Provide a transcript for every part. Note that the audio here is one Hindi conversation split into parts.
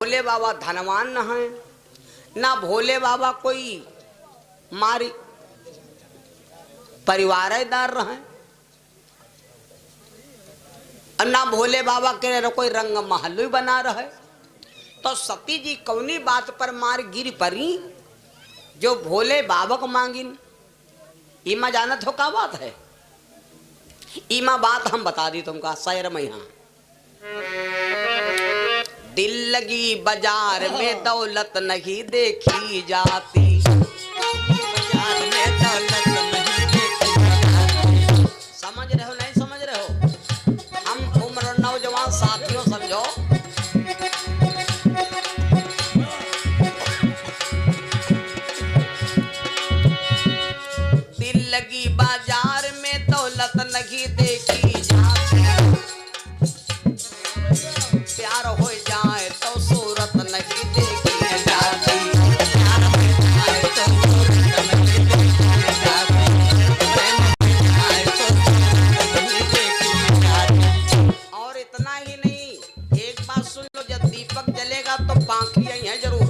भोले बाबा धनवान न है, ना भोले बाबा कोई मारी परिवारदार रहे, और ना भोले बाबा के कोई रंग महल बना रहे। तो सती जी कौनी बात पर मार गिर परी जो भोले बाबा को मांगिन। इमा जानत हो का बात है? इमा बात हम बता दी तुमका शहर में। यहाँ दिल लगी बाजार में दौलत नहीं देखी जाती, बाजार में दौलत नहीं देखी जाती। समझ रहे हो नहीं समझ रहे हो? हम उम्र नौजवान साथियों समझो। दिल लगी बाजार में दौलत नहीं देखी जाती, प्यार हो जाए तो सूरत नहीं देखी जाती, प्यार हो जाए तो सूरत नहीं देखी जाती, प्रेम हो जाए तो सूरत नहीं देखी जाती। और इतना ही नहीं, एक बात सुन लो, जब दीपक जलेगा तो पांखी यही है जरूर,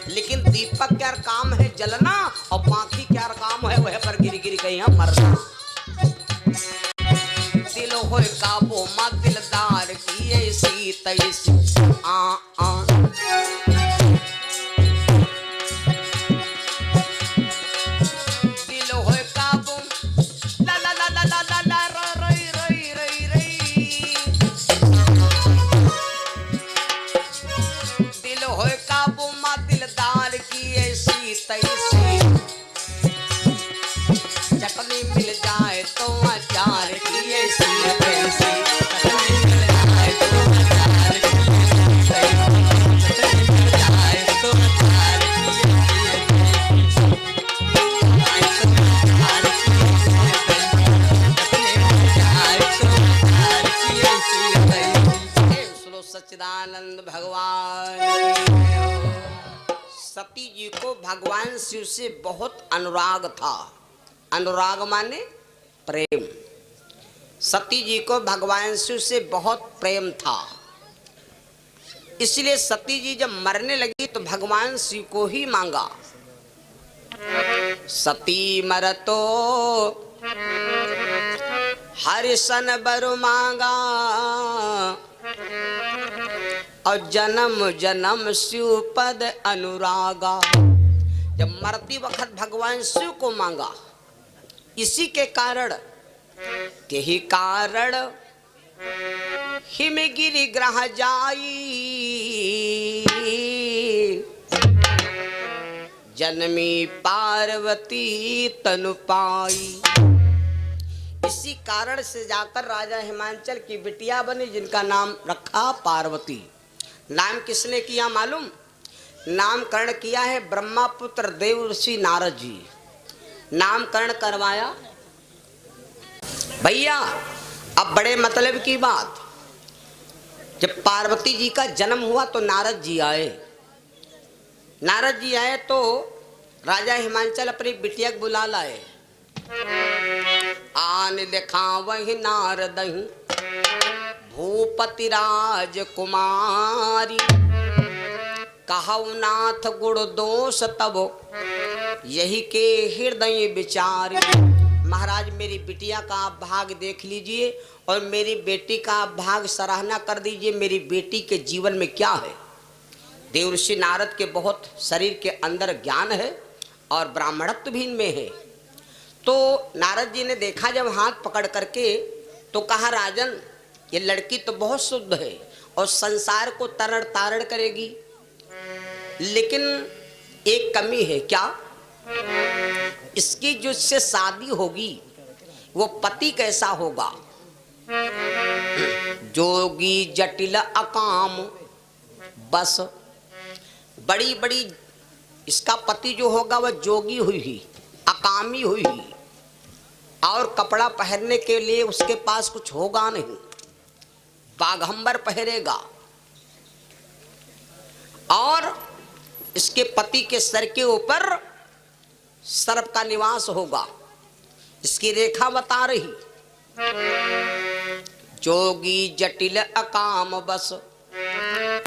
लेकिन दीपक क्या काम है जलना, और पांखी क्या काम है वह पर गिर गिर कहीं मरना। दिल हो काबू मा दिलदार की ऐसी तैसी दिल हो काबू ला ला ला ला ला ला ला रई रई रई रई। दिल हो काबू मा दिलदार की ऐसी तैसी, चटनी मिल जाए तो अचार की ऐसी तैसी, चटनी मिल जाए तो अचार की ऐसी तैसी, चटनी मिल जाए तो अचार की ऐसी तैसी। सुनो सच्चिदानंद भगवान। सती जी को भगवान शिव से बहुत अनुराग था। अनुराग माने प्रेम। सती जी को भगवान शिव से बहुत प्रेम था, इसलिए सती जी जब मरने लगी तो भगवान शिव को ही मांगा। सती मरतो हरिशन बरु मांगा, और जन्म जन्म शिव पद अनुरागा। जब मरती वक्त भगवान शिव को मांगा, इसी के कारण के ही कारण हिमगिरि ग्रह जाई, जन्मी पार्वती तनु पाई। इसी कारण से जाकर राजा हिमांचल की बिटिया बनी, जिनका नाम रखा पार्वती। नाम किसने किया मालूम? नामकरण किया है ब्रह्मापुत्र देव ऋषि नारद जी। नामकरण करवाया भैया। अब बड़े मतलब की बात, जब पार्वती जी का जन्म हुआ तो नारद जी आए। नारद जी आए तो राजा हिमांचल अपनी बिटिया को बुला लाए। आन देखा वही नारद भूपति राजकुमारी, कहु नाथ गुण दोष तब यही के हृदय विचार। महाराज मेरी बिटिया का आप भाग देख लीजिए और मेरी बेटी का आप भाग सराहना कर दीजिए। मेरी बेटी के जीवन में क्या है? देवर्षि नारद के बहुत शरीर के अंदर ज्ञान है और ब्राह्मणत्व भी इनमें है। तो नारद जी ने देखा जब हाथ पकड़ करके, तो कहा राजन ये लड़की तो बहुत शुद्ध है और संसार को तरण तारण करेगी, लेकिन एक कमी है। क्या? इसकी जो इससे शादी होगी वो पति कैसा होगा? जोगी जटिल अकाम बस। बड़ी बड़ी इसका पति जो होगा वह जोगी हुई ही, अकामी हुई ही, और कपड़ा पहनने के लिए उसके पास कुछ होगा नहीं, बाघंबर पहनेगा। और इसके पति के सर के ऊपर सर्प का निवास होगा। इसकी रेखा बता रही, जोगी जटिल अकाम बस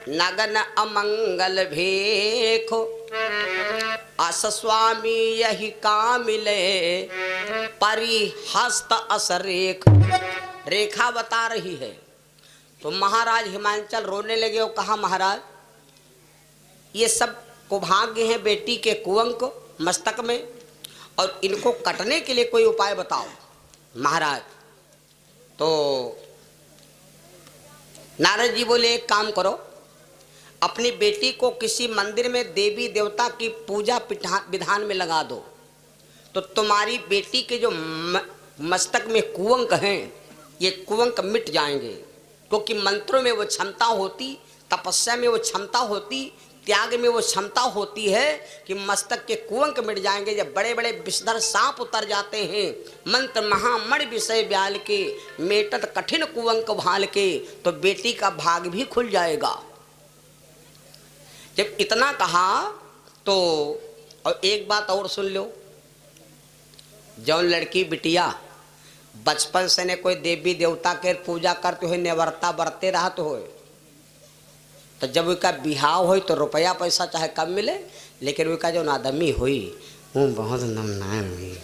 नगन अमंगल भेखो, अस स्वामी यही काम मिले, परिहस्त अस रेख। रेखा बता रही है। तो महाराज हिमांचल रोने लगे और कहा, महाराज ये सब कुभाग्य हैं बेटी के कुंवक मस्तक में, और इनको कटने के लिए कोई उपाय बताओ। महाराज तो नारद जी बोले, एक काम करो, अपनी बेटी को किसी मंदिर में देवी देवता की पूजा विधान में लगा दो, तो तुम्हारी बेटी के जो मस्तक में कुंवक हैं ये कुंवक मिट जाएंगे। क्योंकि मंत्रों में वो क्षमता होती, तपस्या में वो क्षमता होती, त्याग में वो क्षमता होती है कि मस्तक के कुंवक मिट जाएंगे। जब बड़े बड़े विषधर सांप उतर जाते हैं, मंत्र महामण विषय ब्याल के, मेटत कठिन कुंवक भाल के, तो बेटी का भाग भी खुल जाएगा। जब इतना कहा तो और एक बात और सुन लो, जौन लड़की बिटिया बचपन से ने कोई देवी देवता के पूजा करते हुए निवर्ता बरते रहते हो, तो जब उसका बिहाव हो तो रुपया पैसा चाहे कम मिले, लेकिन उसका जो आदमी हुई वो बहुत नमनायम हुई।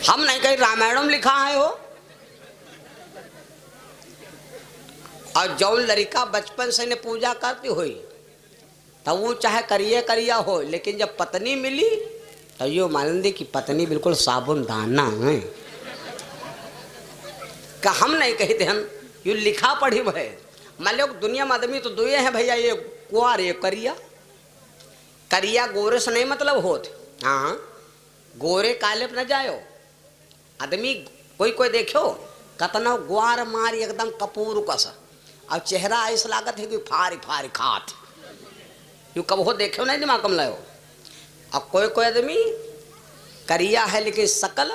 हम नहीं कहीं रामायण में लिखा है हो। और जौन लड़का बचपन से ने पूजा करती हुई तो वो चाहे करिया हो, लेकिन जब पत्नी मिली तो यो मान दे कि पत्नी बिल्कुल साबुन दाना है। का हम नहीं कहते, हम यो लिखा पढ़ी है। मान लो दुनिया में आदमी तो दुए हैं भैया, ये कुआर ये करिया। करिया गोरे से नहीं मतलब होत, हाँ गोरे काले न जायो आदमी। कोई कोई देखो कतना गुआर मारी एकदम कपूर कसा, अब चेहरा ऐसा लागत है कि फारी फारी खात। यू कब हो देखो नहीं दिमाग कम लाओ। अब कोई कोई आदमी करिया है लेकिन सकल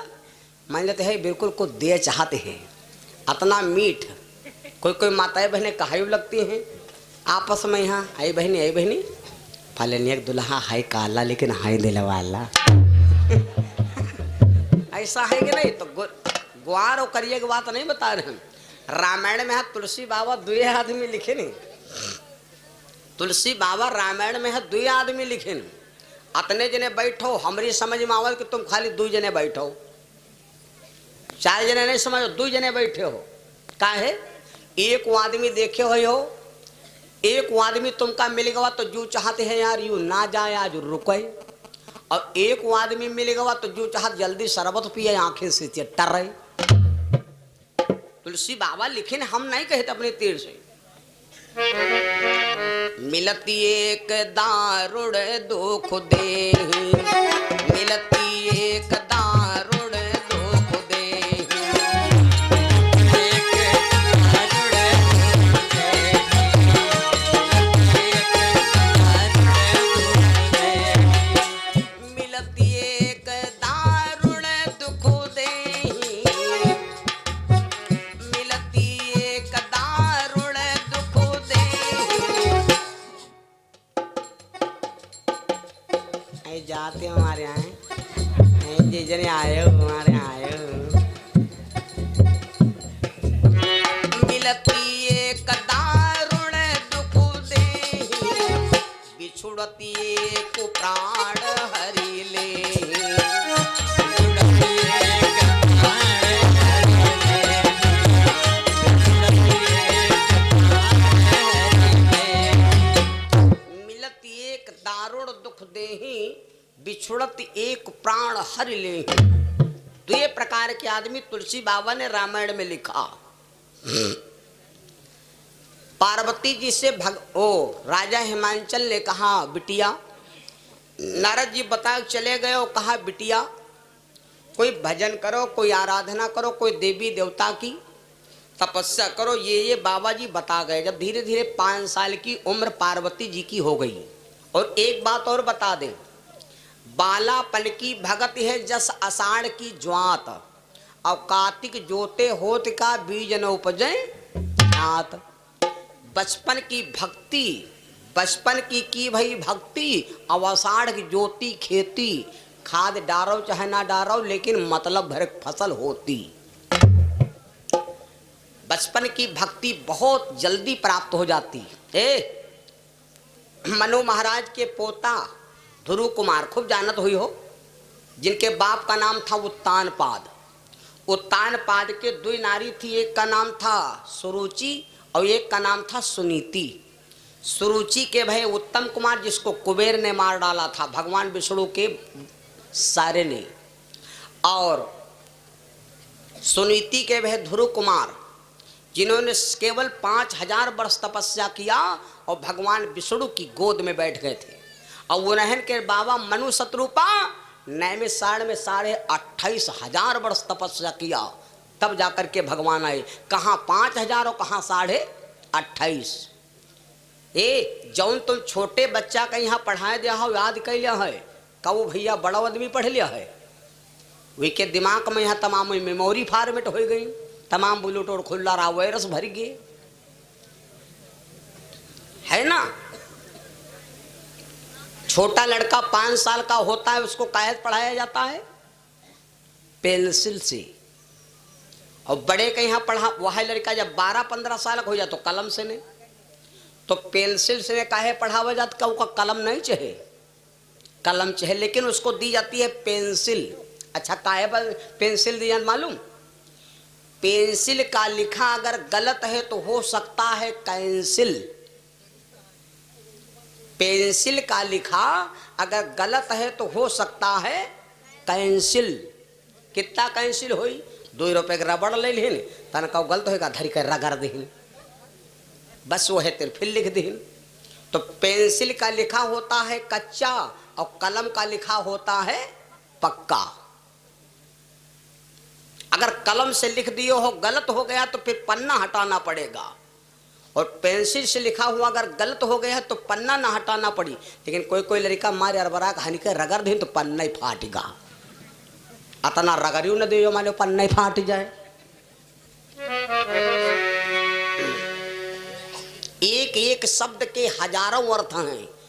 मान लेते है बिल्कुल को दे चाहते हैं, अतना मीठ। कोई कोई माताएं बहनें कहायु लगती हैं आपस में, यहाँ आई बहनी फलन एक दुल्हा हाय काला लेकिन हाय दिल वाला। ऐसा है कि नहीं? तो ग्वार और करिए की बात नहीं बता रहे हम। रामायण में है तुलसी बाबा दुए आदमी लिखे नहीं, तुलसी बाबा रामायण में है दुए आदमी लिखे नहीं। अतने जने बैठो, हमारी समझ में आवल कि तुम खाली 2 जने बैठो, 4 जने नहीं समझो, 2 जने बैठे हो। का है एक आदमी देखे हो, एक आदमी तुमका मिल गवा तो जो चाहते हैं यार यू ना जाए आज रुके, और एक आदमी मिल गवा तो जो चाहत जल्दी शरबत पिए आंखें से टर रहे। तुलसी बाबा लिखे ने, हम नहीं कहते अपने तीर से। मिलती एक दारुण दुख दे, मिलती एक दारुण दुख दे, मिलती एक दारुण दुख दे, मिलती एक दारुण दुख दे। जाते हमारे यहाँ जी जने आए हो, हमारे आए हो। मिलती एक दारुण दुख दे, बिछुड़ती एक प्राण हरि ले, मिलती एक दारुण दुख देही, बिछुड़त एक प्राण हर ले। तो ये प्रकार के आदमी तुलसी बाबा ने रामायण में लिखा। पार्वती जी से राजा हिमांचल ने कहा बिटिया, नारद जी बता चले गए और कहा बिटिया कोई भजन करो, कोई आराधना करो, कोई देवी देवता की तपस्या करो। ये बाबा जी बता गए। जब धीरे धीरे 5 साल की उम्र पार्वती जी की हो गई। और एक बात और बता दें, बालापन की भगत है जस आषाढ़ की ज्वात, और कार्तिक जोते होत का बीज न उपजे नात। बचपन की भक्ति, बचपन की भाई भक्ति, और आषाढ़ की ज्योति खेती, खाद डारो चाहे ना डारो लेकिन मतलब भर फसल होती। बचपन की भक्ति बहुत जल्दी प्राप्त हो जाती है। मनु महाराज के पोता ध्रुव कुमार खूब जानत हुई हो, जिनके बाप का नाम था उत्तानपाद। उत्तानपाद के दो नारी थी, एक का नाम था सुरुचि और एक का नाम था सुनीति। सुरुचि के भाई उत्तम कुमार, जिसको कुबेर ने मार डाला था, भगवान विष्णु के सारे ने। और सुनीति के भाई ध्रुव कुमार, जिन्होंने केवल 5000 वर्ष तपस्या किया और भगवान विष्णु की गोद में बैठ गए थे। और उन्हन के बाबा मनु शत्रुपा नैमिषारण्य में 28,500 वर्ष तपस्या किया, तब जाकर के भगवान आए। कहाँ 5000 और कहाँ 28,500। ए जौन तुम छोटे बच्चा का यहाँ पढ़ाए दिया हो, याद कर लिया है, कहो भैया बड़ा आदमी पढ़ लिया है, वे के दिमाग में यहाँ तमाम मेमोरी फॉर्मेट हो गई, तमाम ब्लूटूथ खुला रहा, वायरस भर गए, है ना। छोटा लड़का 5 साल का होता है, उसको काहे पढ़ाया जाता है? पेंसिल से। और बड़े के यहाँ पढ़ा वह लड़का जब 12-15 साल का हो जाए तो कलम से नहीं, तो पेंसिल से काहे पढ़ावा जाता? का कलम नहीं चाहे, कलम चाहे, लेकिन उसको दी जाती है पेंसिल। अच्छा काहे पेंसिल दी जाती मालूम? पेंसिल का लिखा अगर गलत है तो हो सकता है कैंसिल। पेंसिल का लिखा अगर गलत है तो हो सकता है कैंसिल। कितना कैंसिल हुई? 2 रुपए के रबड़ ले लिन, तन का गलत होगा धरी कर रगड़ दीन, बस वो है तेरे फिर लिख दीन। तो पेंसिल का लिखा होता है कच्चा और कलम का लिखा होता है पक्का। अगर कलम से लिख दियो हो गलत हो गया तो फिर पन्ना हटाना पड़ेगा, और पेंसिल से लिखा हुआ अगर गलत हो गया तो पन्ना ना हटाना पड़ी। लेकिन कोई कोई लड़का मारे अरबरा हनी के रगड़ दे तो पन्ना ही फाटेगा, अतना रगड़ियो न दे माने पन्ना ही फाट जाए। एक एक शब्द के हजारों अर्थ हैं,